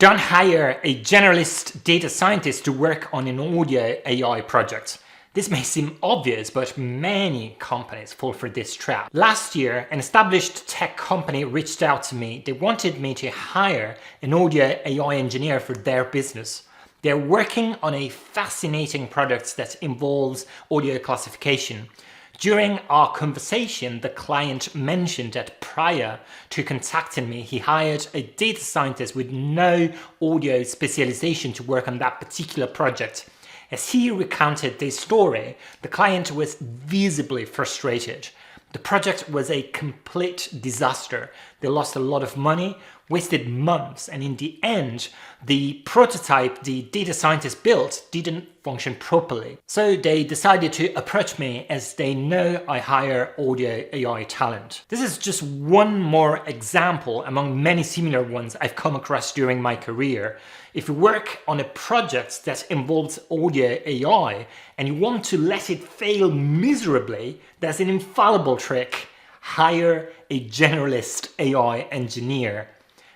Don't hire a generalist data scientist to work on an audio AI project. This may seem obvious, but many companies fall for this trap. Last year, an established tech company reached out to me. They wanted me to hire an audio AI engineer for their business. They're working on a fascinating product that involves audio classification. During our conversation, the client mentioned that prior to contacting me, he hired a data scientist with no audio specialization to work on that particular project. As he recounted this story, the client was visibly frustrated. The project was a complete disaster. They lost a lot of money, wasted months, and in the end, the prototype the data scientist built didn't function properly. So they decided to approach me as they know I hire audio AI talent. This is just one more example among many similar ones I've come across during my career. If you work on a project that involves audio AI and you want to let it fail miserably, there's an infallible trick: hire a generalist AI engineer.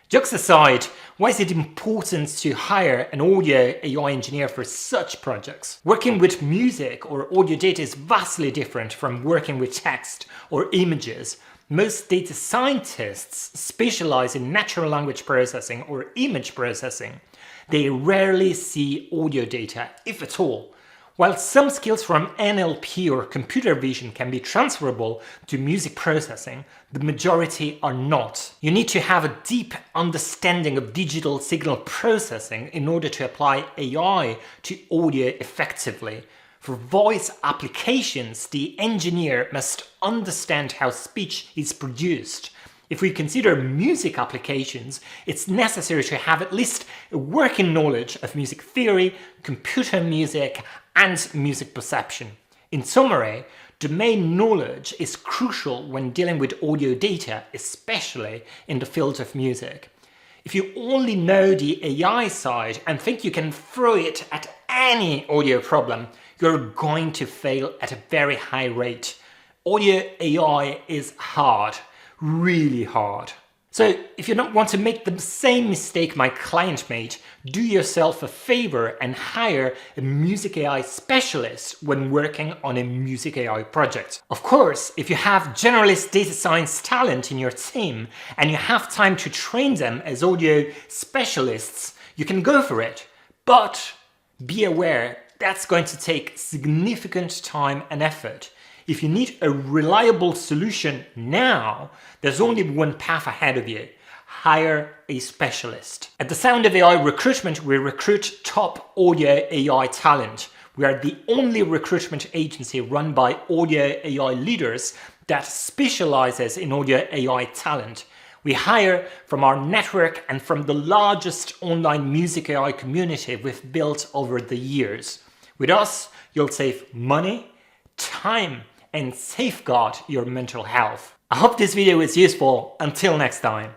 Jokes aside, why is it important to hire an audio AI engineer for such projects? Working with music or audio data is vastly different from working with text or images. Most data scientists specialize in natural language processing or image processing. They rarely see audio data, if at all. While some skills from NLP or computer vision can be transferable to music processing, the majority are not. You need to have a deep understanding of digital signal processing in order to apply AI to audio effectively. For voice applications, the engineer must understand how speech is produced. If we consider music applications, it's necessary to have at least a working knowledge of music theory, computer music, and music perception. In summary, domain knowledge is crucial when dealing with audio data, especially in the field of music. If you only know the AI side and think you can throw it at any audio problem, you're going to fail at a very high rate. Audio AI is hard. Really hard. So if you don't want to make the same mistake my client made, do yourself a favor and hire a music AI specialist when working on a music AI project. Of course, if you have generalist data science talent in your team and you have time to train them as audio specialists, you can go for it. But be aware that's going to take significant time and effort. If you need a reliable solution now, there's only one path ahead of you: hire a specialist. At the Sound of AI Recruitment, we recruit top audio AI talent. We are the only recruitment agency run by audio AI leaders that specializes in audio AI talent. We hire from our network and from the largest online music AI community we've built over the years. With us, you'll save money, time, and safeguard your mental health. I hope this video was useful. Until next time.